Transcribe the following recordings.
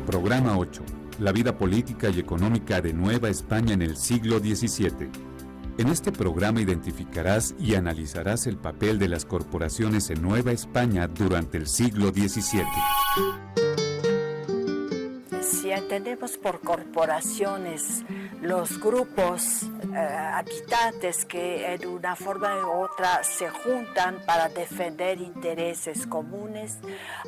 Programa 8. La vida política y económica de Nueva España en el siglo XVII. En este programa identificarás y analizarás el papel de las corporaciones en Nueva España durante el siglo XVII. Si entendemos por corporaciones los grupos habitantes que en una forma u otra se juntan para defender intereses comunes,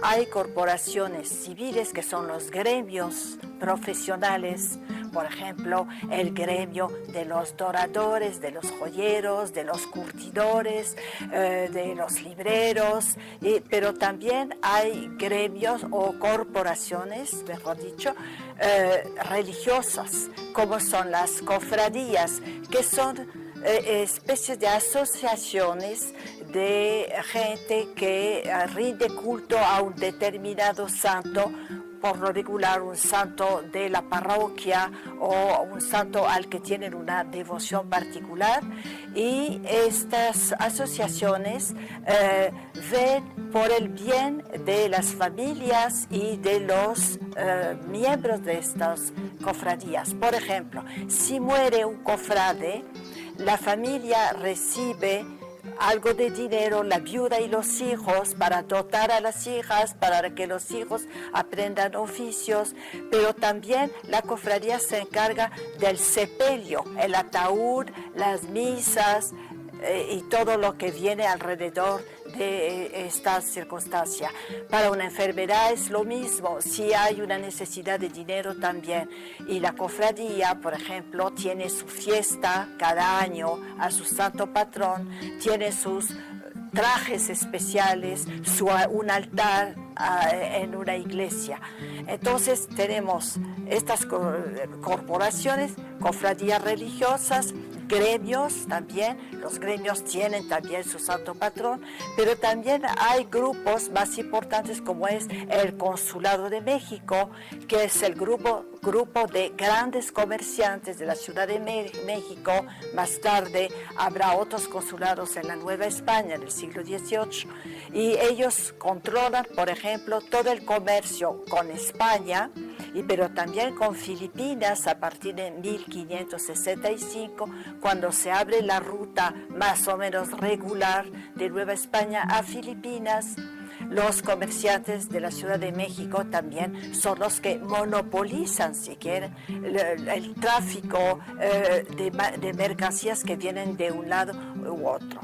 hay corporaciones civiles que son los gremios profesionales, por ejemplo, el gremio de los doradores, de los joyeros, de los curtidores, de los libreros, pero también hay gremios o corporaciones, mejor dicho, religiosas, como son las cofradías, que son especies de asociaciones de gente que rinde culto a un determinado santo, por lo regular un santo de la parroquia o un santo al que tienen una devoción particular, y estas asociaciones ven por el bien de las familias y de los miembros de estas cofradías. Por ejemplo, si muere un cofrade, la familia recibe algo de dinero, la viuda y los hijos, para dotar a las hijas, para que los hijos aprendan oficios, pero también la cofradía se encarga del sepelio, el ataúd, las misas y todo lo que viene alrededor de esta circunstancia. Para una enfermedad es lo mismo, si hay una necesidad de dinero también. Y la cofradía, por ejemplo, tiene su fiesta cada año a su santo patrón, tiene sus trajes especiales, un altar en una iglesia. Entonces tenemos estas corporaciones, cofradías religiosas, gremios también. Los gremios tienen también su santo patrón, pero también hay grupos más importantes como es el Consulado de México, que es el grupo de grandes comerciantes de la Ciudad de México. Más tarde habrá otros consulados en la Nueva España en el siglo XVIII, y ellos controlan, por ejemplo, todo el comercio con España, pero también con Filipinas a partir de 1565, cuando se abre la ruta más o menos regular de Nueva España a Filipinas. Los comerciantes de la Ciudad de México también son los que monopolizan, si quieren, el tráfico de mercancías que vienen de un lado u otro.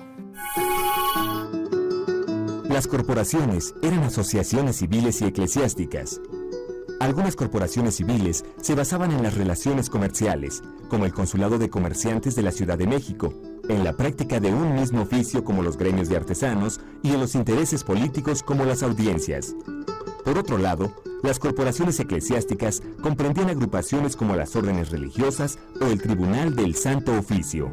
Las corporaciones eran asociaciones civiles y eclesiásticas. Algunas corporaciones civiles se basaban en las relaciones comerciales, como el Consulado de Comerciantes de la Ciudad de México, en la práctica de un mismo oficio como los gremios de artesanos y en los intereses políticos como las audiencias. Por otro lado, las corporaciones eclesiásticas comprendían agrupaciones como las órdenes religiosas o el Tribunal del Santo Oficio.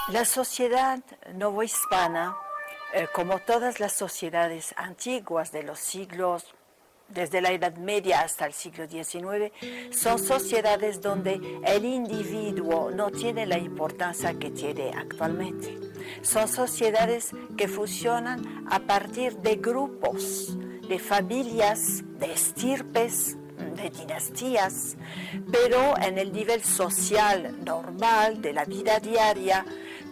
La sociedad novohispana, como todas las sociedades antiguas de los siglos, desde la Edad Media hasta el siglo XIX, son sociedades donde el individuo no tiene la importancia que tiene actualmente. Son sociedades que funcionan a partir de grupos, de familias, de estirpes, de dinastías, pero en el nivel social normal de la vida diaria,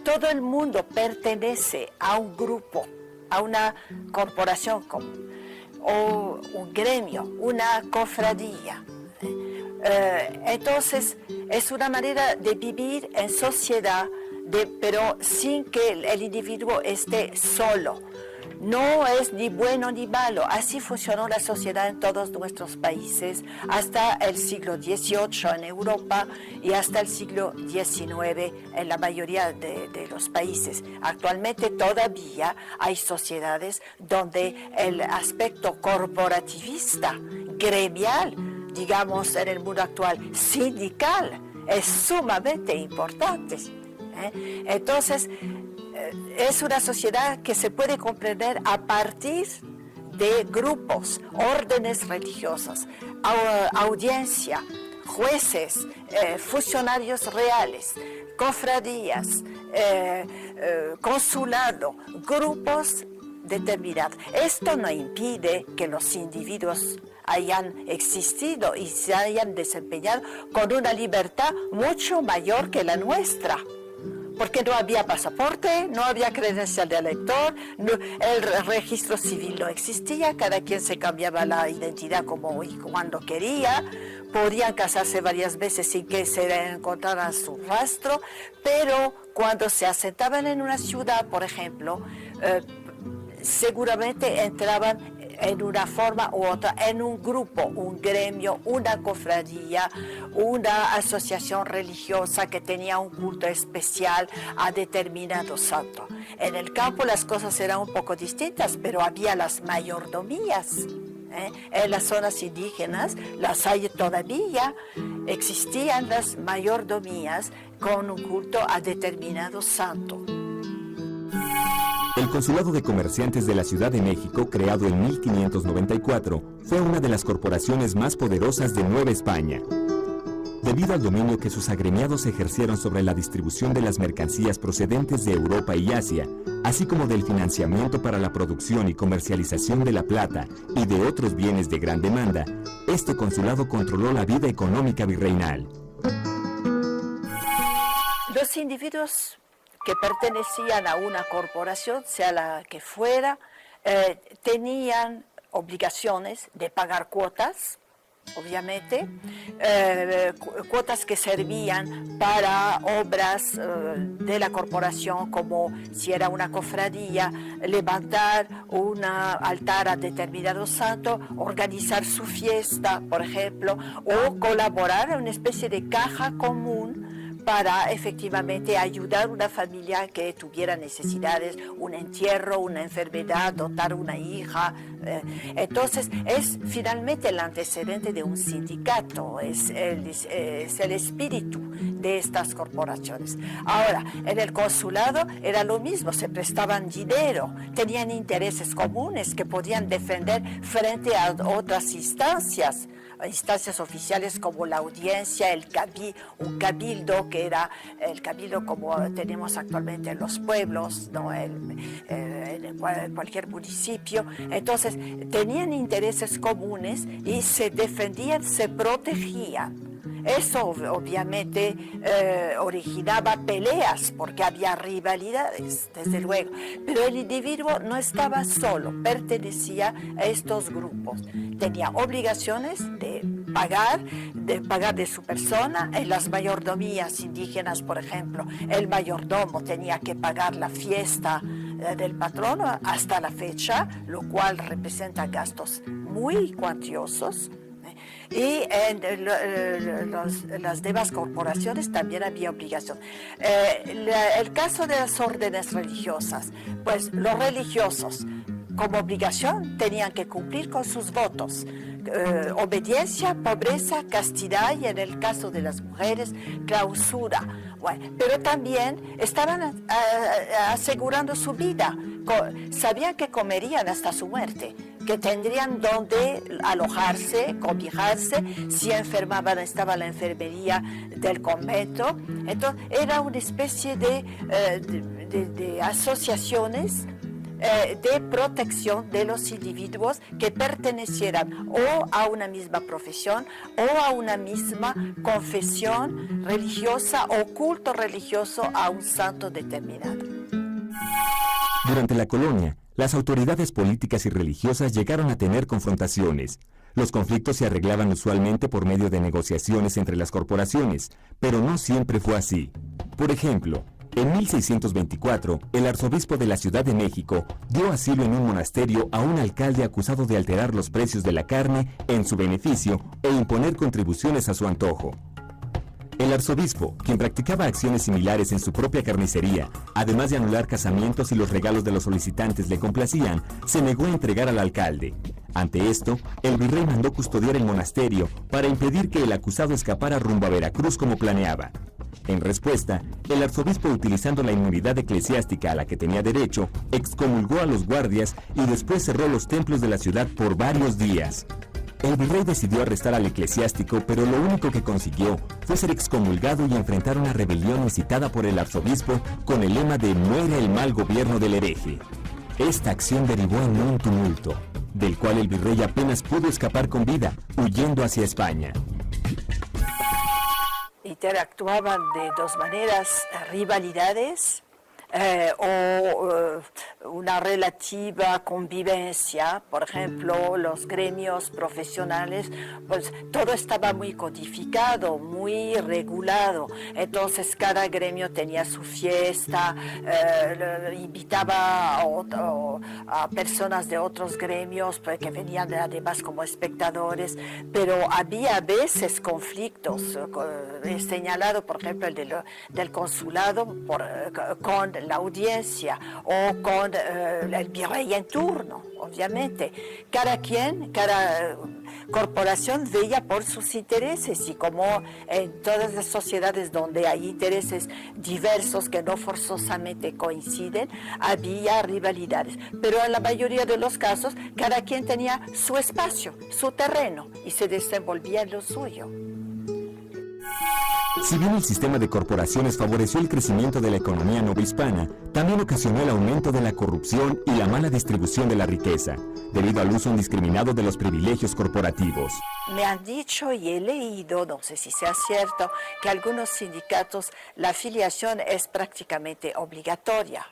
todo el mundo pertenece a un grupo, a una corporación común, o un gremio, una cofradía. Entonces es una manera de vivir en sociedad, pero sin que el individuo esté solo. No es ni bueno ni malo. Así funcionó la sociedad en todos nuestros países hasta el siglo XVIII en Europa y hasta el siglo XIX en la mayoría de los países. Actualmente todavía hay sociedades donde el aspecto corporativista, gremial, digamos en el mundo actual, sindical, es sumamente importante. Entonces, es una sociedad que se puede comprender a partir de grupos, órdenes religiosas, audiencia, jueces, funcionarios reales, cofradías, consulado, grupos determinado. Esto no impide que los individuos hayan existido y se hayan desempeñado con una libertad mucho mayor que la nuestra. Porque no había pasaporte, no había credencial de elector, el registro civil no existía, cada quien se cambiaba la identidad como y cuando quería, podían casarse varias veces sin que se encontrara su rastro, pero cuando se asentaban en una ciudad, por ejemplo, seguramente entraban en una forma u otra, en un grupo, un gremio, una cofradía, una asociación religiosa que tenía un culto especial a determinado santo. En el campo las cosas eran un poco distintas, pero había las mayordomías. En las zonas indígenas las hay todavía, existían las mayordomías con un culto a determinado santo. El Consulado de Comerciantes de la Ciudad de México, creado en 1594, fue una de las corporaciones más poderosas de Nueva España. Debido al dominio que sus agremiados ejercieron sobre la distribución de las mercancías procedentes de Europa y Asia, así como del financiamiento para la producción y comercialización de la plata y de otros bienes de gran demanda, este consulado controló la vida económica virreinal. Los individuos que pertenecían a una corporación, sea la que fuera, tenían obligaciones de pagar cuotas, obviamente, cuotas que servían para obras de la corporación, como si era una cofradía, levantar un altar a determinado santo, organizar su fiesta, por ejemplo, o colaborar en una especie de caja común para efectivamente ayudar a una familia que tuviera necesidades, un entierro, una enfermedad, dotar una hija. Entonces es finalmente el antecedente de un sindicato, es el espíritu de estas corporaciones. Ahora, en el consulado era lo mismo, se prestaban dinero, tenían intereses comunes que podían defender frente a otras instancias oficiales como la audiencia, un cabildo, que era el cabildo como tenemos actualmente en los pueblos, ¿no? En cualquier municipio. Entonces, tenían intereses comunes y se defendían, se protegían. Eso obviamente originaba peleas porque había rivalidades, desde luego. Pero el individuo no estaba solo, pertenecía a estos grupos. Tenía obligaciones de pagar de su persona. En las mayordomías indígenas, por ejemplo, el mayordomo tenía que pagar la fiesta del patrono hasta la fecha, lo cual representa gastos muy cuantiosos. Y en las demás corporaciones también había obligación. El caso de las órdenes religiosas, pues los religiosos como obligación tenían que cumplir con sus votos. Obediencia, pobreza, castidad y en el caso de las mujeres, clausura. Bueno, pero también estaban asegurando su vida. Sabían que comerían hasta su muerte, que tendrían donde alojarse, cobijarse, si enfermaban estaba la enfermería del convento. Entonces era una especie de asociaciones de protección de los individuos que pertenecieran o a una misma profesión o a una misma confesión religiosa o culto religioso a un santo determinado. Durante la colonia, las autoridades políticas y religiosas llegaron a tener confrontaciones. Los conflictos se arreglaban usualmente por medio de negociaciones entre las corporaciones, pero no siempre fue así. Por ejemplo, en 1624, el arzobispo de la Ciudad de México dio asilo en un monasterio a un alcalde acusado de alterar los precios de la carne en su beneficio e imponer contribuciones a su antojo. El arzobispo, quien practicaba acciones similares en su propia carnicería, además de anular casamientos si los regalos de los solicitantes le complacían, se negó a entregar al alcalde. Ante esto, el virrey mandó custodiar el monasterio para impedir que el acusado escapara rumbo a Veracruz como planeaba. En respuesta, el arzobispo, utilizando la inmunidad eclesiástica a la que tenía derecho, excomulgó a los guardias y después cerró los templos de la ciudad por varios días. El virrey decidió arrestar al eclesiástico, pero lo único que consiguió fue ser excomulgado y enfrentar una rebelión incitada por el arzobispo con el lema de "Muera el mal gobierno del hereje". Esta acción derivó en un tumulto, del cual el virrey apenas pudo escapar con vida, huyendo hacia España. Interactuaban de dos maneras, rivalidades una relativa convivencia. Por ejemplo, los gremios profesionales, pues todo estaba muy codificado, muy regulado. Entonces cada gremio tenía su fiesta, invitaba a personas de otros gremios que venían además como espectadores, pero había a veces conflictos. He señalado, por ejemplo, el del consulado con la audiencia o con el virrey en turno, obviamente. Cada corporación veía por sus intereses, y como en todas las sociedades donde hay intereses diversos que no forzosamente coinciden, había rivalidades. Pero en la mayoría de los casos, cada quien tenía su espacio, su terreno, y se desenvolvía en lo suyo. Si bien el sistema de corporaciones favoreció el crecimiento de la economía novohispana, también ocasionó el aumento de la corrupción y la mala distribución de la riqueza, debido al uso indiscriminado de los privilegios corporativos. Me han dicho y he leído, no sé si sea cierto, que algunos sindicatos la afiliación es prácticamente obligatoria.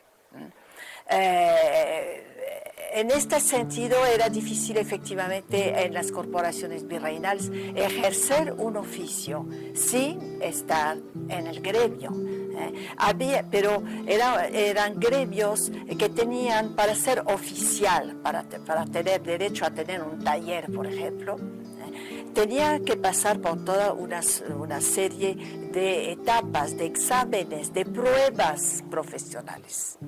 En este sentido, era difícil efectivamente en las corporaciones virreinales ejercer un oficio sin estar en el gremio. Pero eran gremios que tenían, para ser oficial, para tener derecho a tener un taller, por ejemplo, tenía que pasar por toda una serie de etapas, de exámenes, de pruebas profesionales.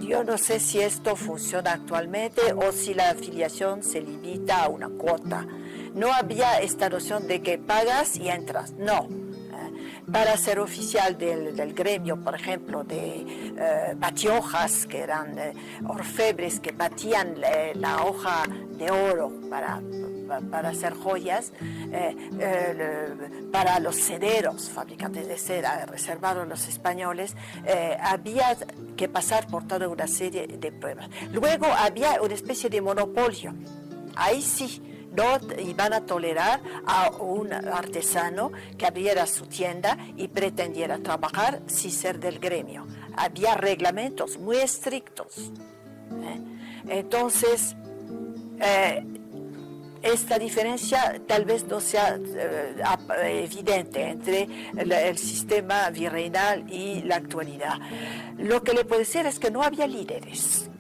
Yo no sé si esto funciona actualmente o si la afiliación se limita a una cuota. No había esta noción de que pagas y entras, no. Para ser oficial del gremio, por ejemplo, de batiojas, que eran orfebres que batían la hoja de oro para hacer joyas, para los cederos, fabricantes de seda, reservados a los españoles, había que pasar por toda una serie de pruebas. Luego había una especie de monopolio. Ahí sí, no iban a tolerar a un artesano que abriera su tienda y pretendiera trabajar sin ser del gremio. Había reglamentos muy estrictos. Entonces, esta diferencia tal vez no sea evidente entre el sistema virreinal y la actualidad. Lo que le puedo decir es que no había líderes.